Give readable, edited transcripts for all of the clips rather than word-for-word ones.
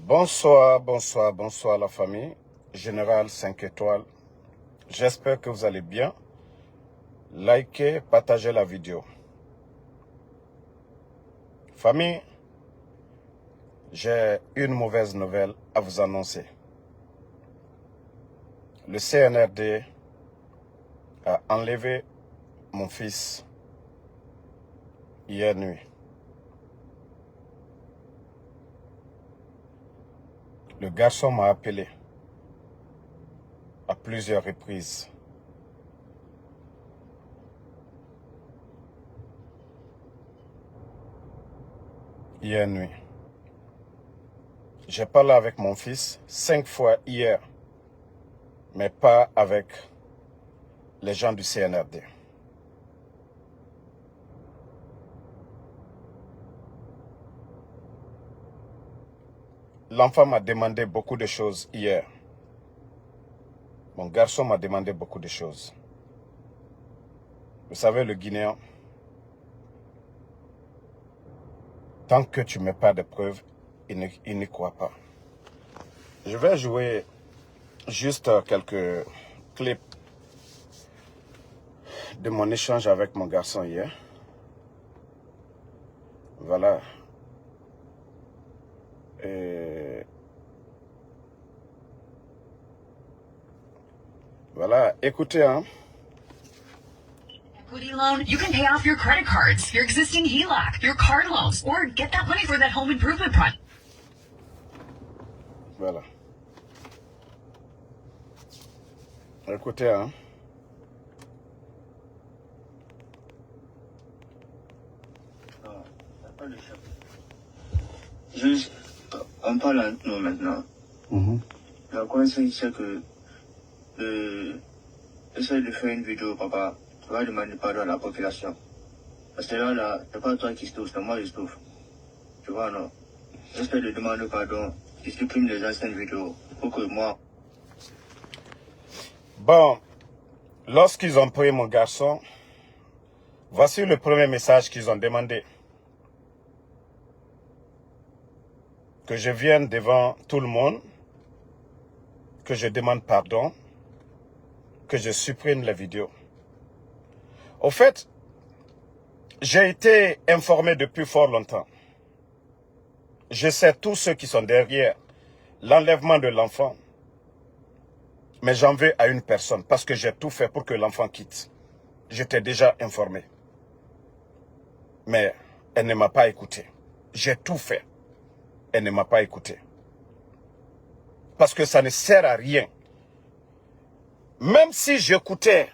Bonsoir, bonsoir, bonsoir la famille. Général 5 étoiles. J'espère que vous allez bien. Likez, partagez la vidéo. Famille, j'ai une mauvaise nouvelle à vous annoncer. Le CNRD a enlevé mon fils hier nuit. Le garçon m'a appelé à plusieurs reprises. Hier nuit. J'ai parlé avec mon fils 5 fois hier, mais pas avec les gens du CNRD. L'enfant m'a demandé beaucoup de choses hier. Mon garçon m'a demandé beaucoup de choses. Vous savez, le Guinéen, tant que tu ne mets pas de preuves, il n'y croit pas. Je vais jouer juste quelques clips de mon échange avec mon garçon hier. Voilà. Et voilà, écoutez, hein. Equity loan, you can pay off your credit cards, your existing HELOC, your card loans, or get that money for that home improvement project. Voilà. Écoutez, hein. Juste, on parle entre nous maintenant. La coïncidence, c'est que essaye de faire une vidéo, papa. Tu vas demander pardon à la population. Parce que là, c'est pas toi qui se trouve, c'est moi qui se trouve. Tu vois, non? J'espère de demander pardon. Tu supprimes les anciennes vidéos pour que moi. Bon, lorsqu'ils ont pris mon garçon, voici le premier message qu'ils ont demandé. Que je vienne devant tout le monde, que je demande pardon, que je supprime la vidéo. Au fait, j'ai été informé depuis fort longtemps. Je sais tous ceux qui sont derrière l'enlèvement de l'enfant. Mais j'en veux à une personne parce que j'ai tout fait pour que l'enfant quitte. J'étais déjà informé. Mais elle ne m'a pas écouté. J'ai tout fait. Elle ne m'a pas écouté. Parce que ça ne sert à rien. Même si j'écoutais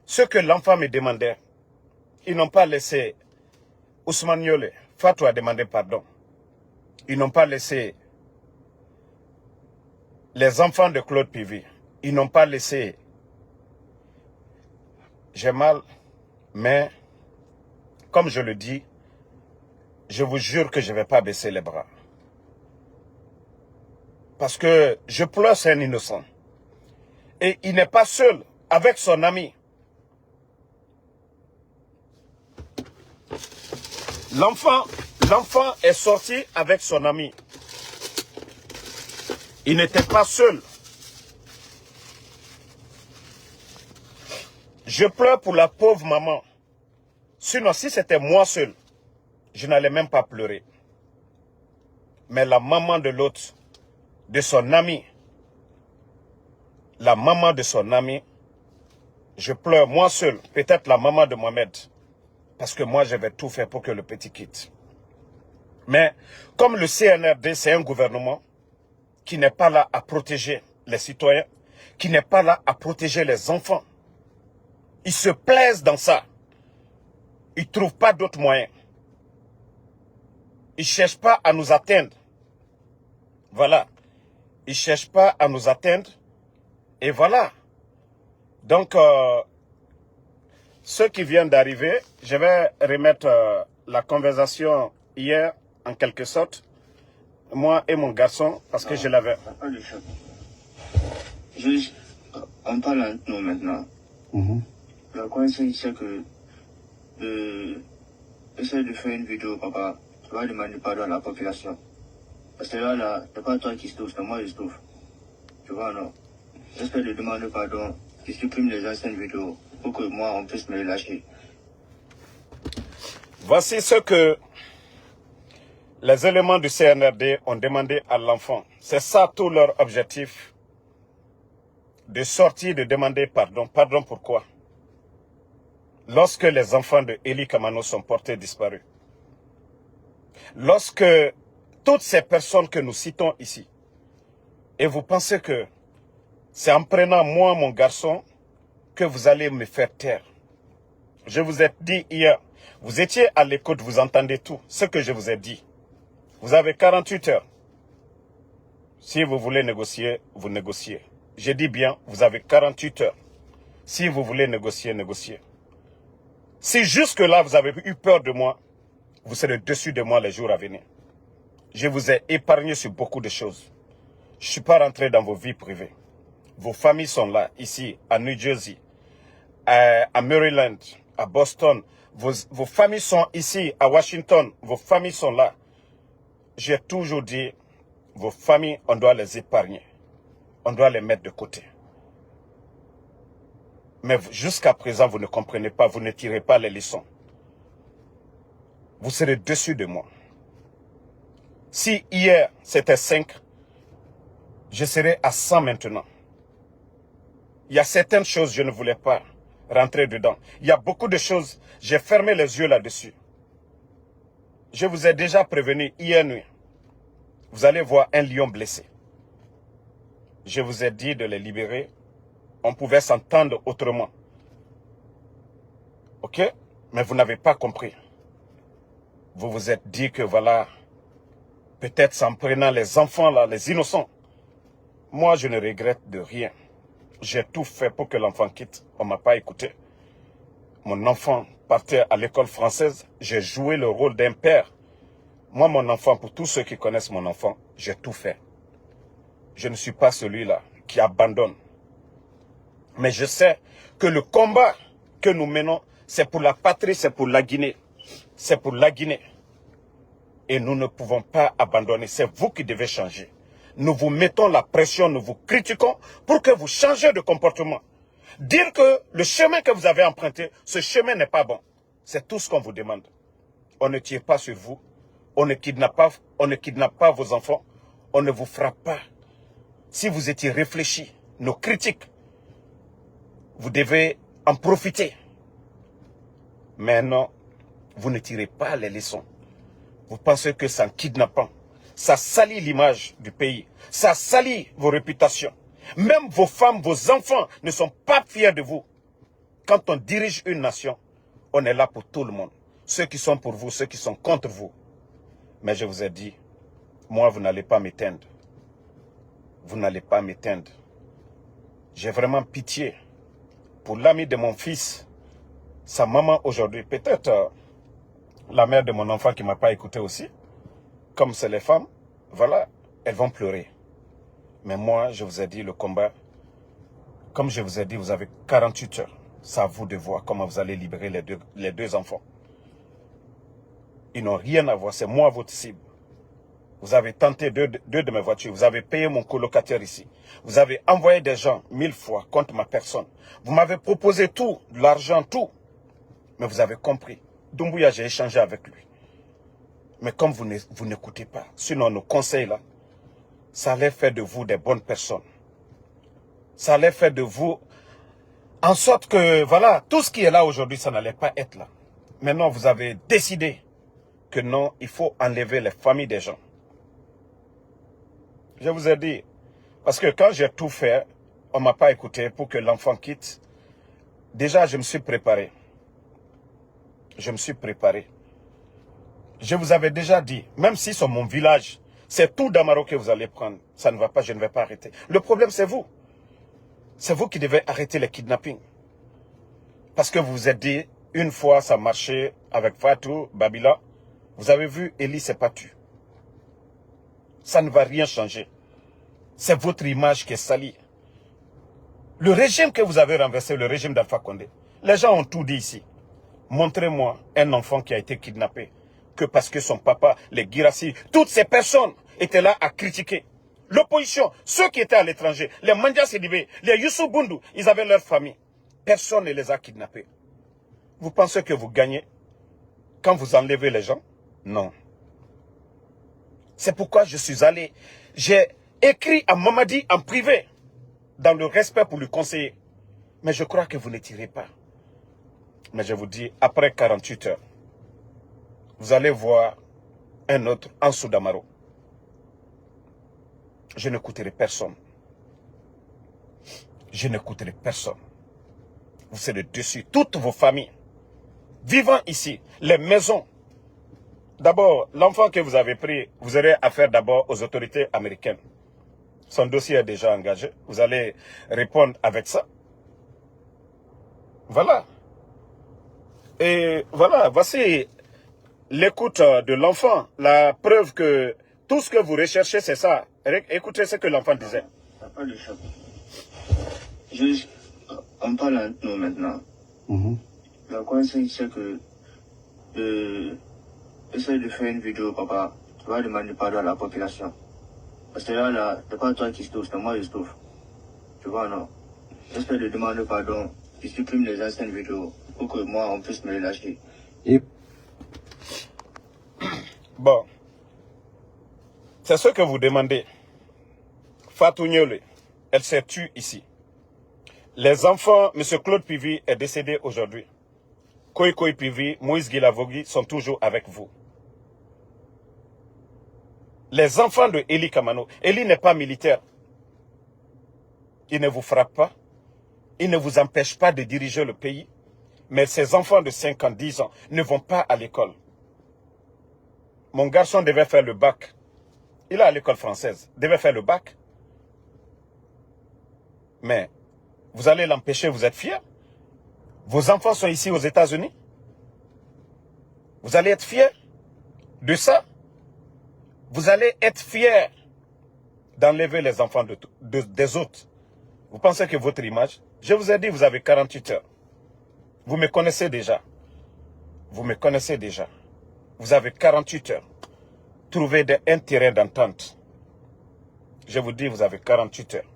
ce que l'enfant me demandait, ils n'ont pas laissé Ousmane Yole, Fatou a demandé pardon. Ils n'ont pas laissé les enfants de Claude Pivi. Ils n'ont pas laissé. J'ai mal, mais comme je le dis, je vous jure que je ne vais pas baisser les bras. Parce que je pleure, c'est un innocent. Et il n'est pas seul avec son ami. L'enfant est sorti avec son ami. Il n'était pas seul. Je pleure pour la pauvre maman. Sinon, si c'était moi seul, je n'allais même pas pleurer. Mais la maman de l'autre, de son ami, la maman de son ami, je pleure moi seul, peut-être la maman de Mohamed, parce que moi je vais tout faire pour que le petit quitte. Mais comme le CNRD c'est un gouvernement qui n'est pas là à protéger les citoyens, qui n'est pas là à protéger les enfants, ils se plaisent dans ça. Ils ne trouvent pas d'autres moyens. Ils ne cherchent pas à nous atteindre. Voilà. Ils ne cherchent pas à nous atteindre. Et voilà. Donc, ceux qui viennent d'arriver, je vais remettre la conversation hier, en quelque sorte. Moi et mon garçon, parce que je l'avais. Juste, on parle entre nous maintenant. La coïncidence, c'est que essaye de faire une vidéo, papa. Tu vas demander pardon à la population. Parce que là, c'est pas toi qui se trouve, c'est moi qui se trouve. Tu vois, non? J'espère de demander pardon, qui supprime les anciennes vidéos pour que moi, on puisse me lâcher. Voici ce que les éléments du CNRD ont demandé à l'enfant. C'est ça tout leur objectif. De sortir, de demander pardon. Pardon pourquoi? Lorsque les enfants de Eli Kamano sont portés disparus. Lorsque toutes ces personnes que nous citons ici, et vous pensez que c'est en prenant moi, mon garçon, que vous allez me faire taire. Je vous ai dit hier, vous étiez à l'écoute, vous entendez tout, ce que je vous ai dit. Vous avez 48 heures. Si vous voulez négocier, vous négociez. Je dis bien, vous avez 48 heures. Si vous voulez négocier, négociez. Si jusque-là, vous avez eu peur de moi, vous serez dessus de moi les jours à venir. Je vous ai épargné sur beaucoup de choses. Je ne suis pas rentré dans vos vies privées. Vos familles sont là, ici, à New Jersey, à Maryland, à Boston. Vos familles sont ici, à Washington. Vos familles sont là. J'ai toujours dit, vos familles, on doit les épargner. On doit les mettre de côté. Mais jusqu'à présent, vous ne comprenez pas, vous ne tirez pas les leçons. Vous serez dessus de moi. Si hier, c'était 5, je serai à 100 maintenant. Il y a certaines choses, je ne voulais pas rentrer dedans. Il y a beaucoup de choses, j'ai fermé les yeux là-dessus. Je vous ai déjà prévenu hier nuit. Vous allez voir un lion blessé. Je vous ai dit de les libérer. On pouvait s'entendre autrement. Ok? Mais vous n'avez pas compris. Vous vous êtes dit que voilà, peut-être en prenant les enfants là, les innocents. Moi, je ne regrette de rien. J'ai tout fait pour que l'enfant quitte. On ne m'a pas écouté. Mon enfant partait à l'école française. J'ai joué le rôle d'un père. Moi, mon enfant, pour tous ceux qui connaissent mon enfant, j'ai tout fait. Je ne suis pas celui-là qui abandonne. Mais je sais que le combat que nous menons, c'est pour la patrie, c'est pour la Guinée. C'est pour la Guinée. Et nous ne pouvons pas abandonner. C'est vous qui devez changer. Nous vous mettons la pression, nous vous critiquons pour que vous changez de comportement. Dire que le chemin que vous avez emprunté, ce chemin n'est pas bon. C'est tout ce qu'on vous demande. On ne tire pas sur vous. On ne kidnappe pas vos enfants. On ne vous frappe pas. Si vous étiez réfléchi, nos critiques, vous devez en profiter. Mais non, vous ne tirez pas les leçons. Vous pensez que c'est en kidnappant. Ça salit l'image du pays. Ça salit vos réputations. Même vos femmes, vos enfants ne sont pas fiers de vous. Quand on dirige une nation, on est là pour tout le monde. Ceux qui sont pour vous, ceux qui sont contre vous. Mais je vous ai dit, moi, vous n'allez pas m'éteindre. Vous n'allez pas m'éteindre. J'ai vraiment pitié pour l'ami de mon fils, sa maman aujourd'hui. Peut-être la mère de mon enfant qui ne m'a pas écouté aussi. Comme c'est les femmes, voilà, elles vont pleurer. Mais moi, je vous ai dit, le combat, comme je vous ai dit, vous avez 48 heures. C'est à vous de voir comment vous allez libérer les deux enfants. Ils n'ont rien à voir, c'est moi votre cible. Vous avez tenté deux de mes voitures, vous avez payé mon colocataire ici. Vous avez envoyé des gens 1000 fois contre ma personne. Vous m'avez proposé tout, de l'argent, tout. Mais vous avez compris. Doumbouya, j'ai échangé avec lui. Mais comme vous n'écoutez pas, sinon nos conseils là, ça allait faire de vous des bonnes personnes. Ça allait faire de vous en sorte que, voilà, tout ce qui est là aujourd'hui, ça n'allait pas être là. Maintenant, vous avez décidé que non, il faut enlever les familles des gens. Je vous ai dit, parce que quand j'ai tout fait, on ne m'a pas écouté pour que l'enfant quitte. Déjà, je me suis préparé. Je me suis préparé. Je vous avais déjà dit, même si c'est mon village, c'est tout Damaro que vous allez prendre. Ça ne va pas, je ne vais pas arrêter. Le problème, c'est vous. C'est vous qui devez arrêter les kidnappings. Parce que vous vous êtes dit, une fois ça marchait avec Fatou, Babila, vous avez vu, Eli s'est pas tué. Ça ne va rien changer. C'est votre image qui est salie. Le régime que vous avez renversé, le régime d'Alpha Condé, les gens ont tout dit ici. Montrez-moi un enfant qui a été kidnappé que parce que son papa, les Guirassy, toutes ces personnes étaient là à critiquer. L'opposition, ceux qui étaient à l'étranger, les Mandia Sidibé, les Youssou Bundu, ils avaient leur famille. Personne ne les a kidnappés. Vous pensez que vous gagnez quand vous enlevez les gens? Non. C'est pourquoi je suis allé, j'ai écrit à Mamadi en privé, dans le respect pour lui conseiller. Mais je crois que vous ne tirez pas. Mais je vous dis, après 48 heures, vous allez voir un autre Ansou Damaro. Je n'écouterai personne. Je n'écouterai personne. Vous serez dessus, toutes vos familles, vivant ici, les maisons. D'abord, l'enfant que vous avez pris, vous aurez affaire d'abord aux autorités américaines. Son dossier est déjà engagé. Vous allez répondre avec ça. Voilà. Et voilà, voici l'écoute de l'enfant. La preuve que tout ce que vous recherchez, c'est ça. Écoutez ce que l'enfant disait. Ça pas de choc. Juste, on parle entre nous maintenant. La conseil, c'est que essaye de faire une vidéo, papa. Tu vas demander pardon à la population. Parce que là, c'est pas toi qui se touche, c'est moi qui se touche. Tu vois, non? Essaye de demander pardon. Tu supprimes les anciennes vidéos pour que moi, on puisse me relâcher. Bon. C'est ce que vous demandez. Fatou Niolé, elle s'est tue ici. Les enfants, M. Claude Pivi est décédé aujourd'hui. Koy Pivi, Moïse Guilavogui sont toujours avec vous. Les enfants de Eli Kamano, Eli n'est pas militaire. Il ne vous frappe pas. Il ne vous empêche pas de diriger le pays. Mais ces enfants de 5 ans, 10 ans ne vont pas à l'école. Mon garçon devait faire le bac. Il est à l'école française. Devait faire le bac. Mais vous allez l'empêcher, vous êtes fiers? Vos enfants sont ici aux États-Unis? Vous allez être fiers de ça? Vous allez être fiers d'enlever les enfants des autres. Vous pensez que votre image... Je vous ai dit, vous avez 48 heures. Vous me connaissez déjà. Vous me connaissez déjà. Vous avez 48 heures. Trouvez un terrain d'entente. Je vous dis, vous avez 48 heures.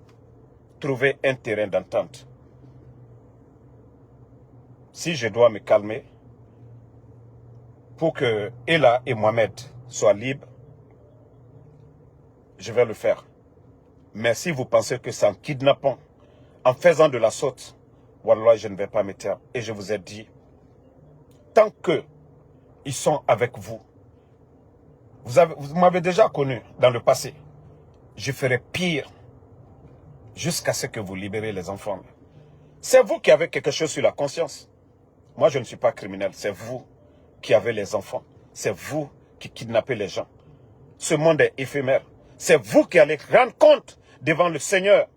Trouvez un terrain d'entente. Si je dois me calmer pour que Ella et Mohamed soient libres, je vais le faire. Mais si vous pensez que c'est en kidnappant, en faisant de la saute, wallah, je ne vais pas me taire. Et je vous ai dit, tant que ils sont avec vous, vous m'avez déjà connu dans le passé. Je ferai pire jusqu'à ce que vous libérez les enfants. C'est vous qui avez quelque chose sur la conscience. Moi, je ne suis pas criminel. C'est vous qui avez les enfants. C'est vous qui kidnappez les gens. Ce monde est éphémère. C'est vous qui allez rendre compte devant le Seigneur.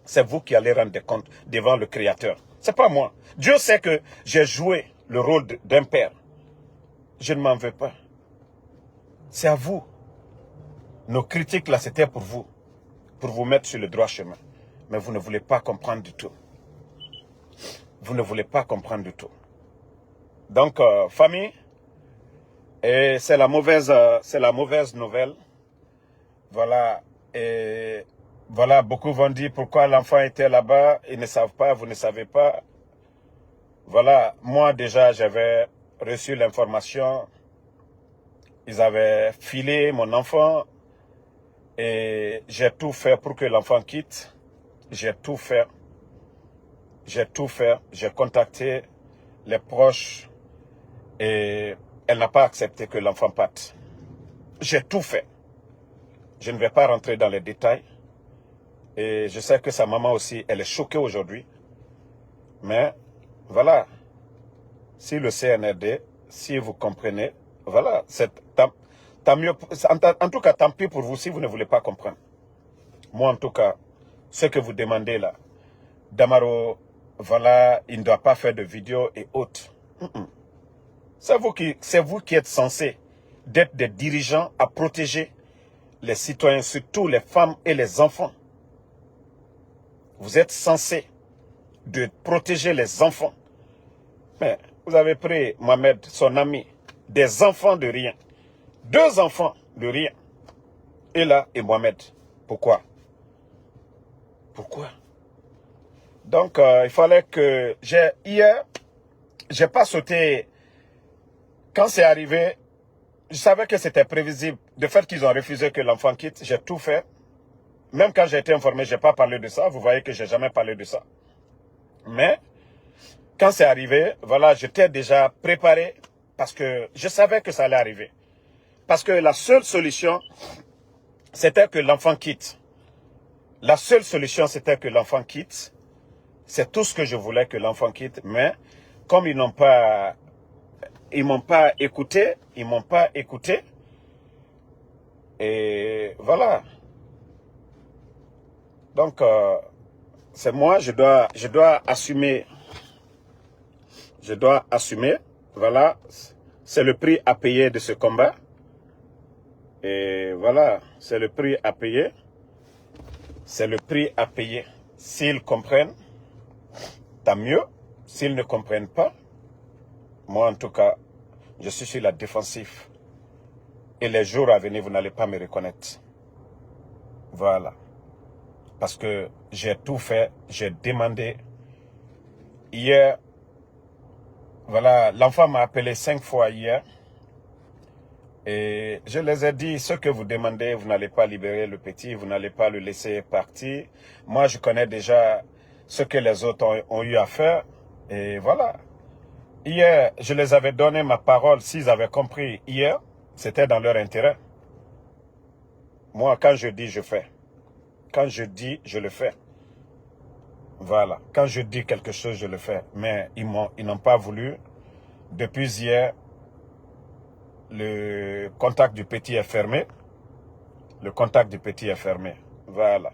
C'est vous qui allez rendre compte devant le Créateur. C'est pas moi. Dieu sait que j'ai joué le rôle d'un père. Je ne m'en veux pas. C'est à vous. Nos critiques là, c'était pour vous mettre sur le droit chemin. Mais vous ne voulez pas comprendre du tout. Vous ne voulez pas comprendre du tout. Donc, famille, et c'est la mauvaise nouvelle. Voilà. Et voilà, beaucoup vont dire pourquoi l'enfant était là-bas. Ils ne savent pas, vous ne savez pas. Voilà, moi déjà, j'avais reçu l'information. Ils avaient filé mon enfant. Et j'ai tout fait pour que l'enfant quitte. J'ai tout fait. J'ai tout fait. J'ai contacté les proches. Et elle n'a pas accepté que l'enfant parte. J'ai tout fait. Je ne vais pas rentrer dans les détails. Et je sais que sa maman aussi, elle est choquée aujourd'hui. Mais voilà. Si le CNRD, si vous comprenez, voilà, c'est tant mieux. En tout cas, tant pis pour vous si vous ne voulez pas comprendre. Moi, en tout cas, ce que vous demandez là, Damaro, voilà, il ne doit pas faire de vidéos et autres. C'est vous qui êtes censé d'être des dirigeants à protéger les citoyens, surtout les femmes et les enfants. Vous êtes censé de protéger les enfants. Mais vous avez pris Mohamed, son ami, des enfants de rien. 2 enfants de rien. Ella et Mohamed. Pourquoi? Pourquoi? Donc, il fallait que... Hier, j'ai pas sauté. Quand c'est arrivé, je savais que c'était prévisible. De fait qu'ils ont refusé que l'enfant quitte, j'ai tout fait. Même quand j'ai été informé, je n'ai pas parlé de ça. Vous voyez que je n'ai jamais parlé de ça. Mais, quand c'est arrivé, voilà, j'étais déjà préparé parce que je savais que ça allait arriver. Parce que la seule solution, c'était que l'enfant quitte. La seule solution, c'était que l'enfant quitte. C'est tout ce que je voulais, que l'enfant quitte. Mais, comme ils m'ont pas écouté. Et voilà. Donc, c'est moi, je dois assumer. Je dois assumer. Voilà. C'est le prix à payer de ce combat. Et voilà. C'est le prix à payer. C'est le prix à payer. S'ils comprennent, tant mieux. S'ils ne comprennent pas, moi en tout cas, je suis sur la défensive. Et les jours à venir, vous n'allez pas me reconnaître. Voilà. Parce que j'ai tout fait, j'ai demandé. Hier, voilà, l'enfant m'a appelé 5 fois hier. Et je les ai dit, ce que vous demandez, vous n'allez pas libérer le petit, vous n'allez pas le laisser partir. Moi, je connais déjà ce que les autres ont eu à faire. Et voilà. Hier, je les avais donné ma parole. S'ils avaient compris hier, c'était dans leur intérêt. Moi, quand je dis, je fais. Quand je dis, je le fais. Voilà. Quand je dis quelque chose, je le fais. Mais ils n'ont pas voulu. Depuis hier, le contact du petit est fermé. Le contact du petit est fermé. Voilà.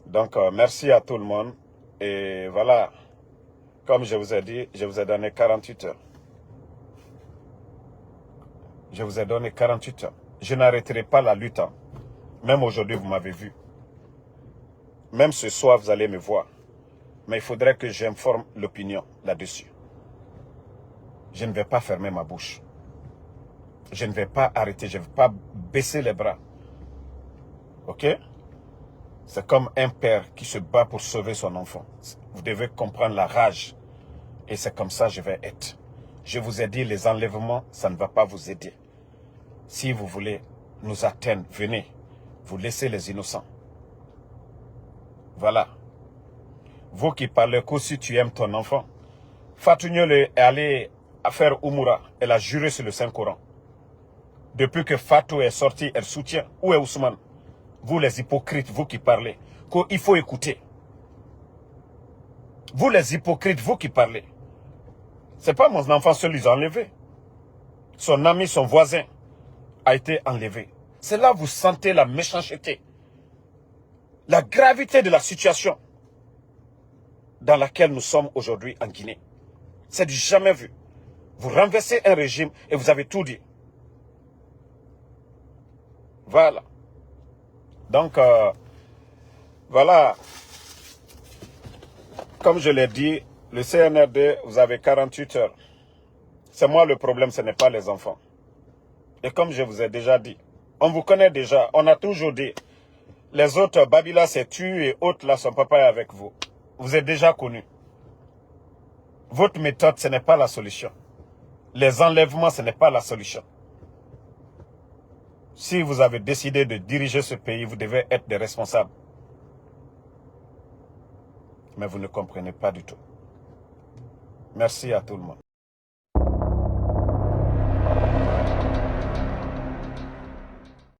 Donc, merci à tout le monde. Et voilà. Comme je vous ai dit, je vous ai donné 48 heures. Je vous ai donné 48 heures. Je n'arrêterai pas la lutte. Même aujourd'hui, vous m'avez vu. Même ce soir, vous allez me voir. Mais il faudrait que j'informe l'opinion là-dessus. Je ne vais pas fermer ma bouche. Je ne vais pas arrêter. Je ne vais pas baisser les bras. Ok? C'est comme un père qui se bat pour sauver son enfant. Vous devez comprendre la rage. Et c'est comme ça que je vais être. Je vous ai dit, les enlèvements, ça ne va pas vous aider. Si vous voulez nous atteindre, venez. Vous laissez les innocents. Voilà. Vous qui parlez qu'aussi tu aimes ton enfant. Fatou Niolé est allée faire Oumoura. Elle a juré sur le Saint-Coran. Depuis que Fatou est sorti, elle soutient. Où est Ousmane? Vous les hypocrites, vous qui parlez, qu'il faut écouter. Vous les hypocrites, vous qui parlez. C'est pas mon enfant seul, ils ont enlevé. Son ami, son voisin a été enlevé. C'est là que vous sentez la méchanceté. La gravité de la situation dans laquelle nous sommes aujourd'hui en Guinée. C'est du jamais vu. Vous renversez un régime et vous avez tout dit. Voilà. Donc, voilà. Comme je l'ai dit, le CNRD, vous avez 48 heures. C'est moi le problème, ce n'est pas les enfants. Et comme je vous ai déjà dit, on vous connaît déjà, on a toujours dit, les autres, Babila s'est tué et autres là, son papa est avec vous. Vous êtes déjà connus. Votre méthode, ce n'est pas la solution. Les enlèvements, ce n'est pas la solution. Si vous avez décidé de diriger ce pays, vous devez être des responsables. Mais vous ne comprenez pas du tout. Merci à tout le monde.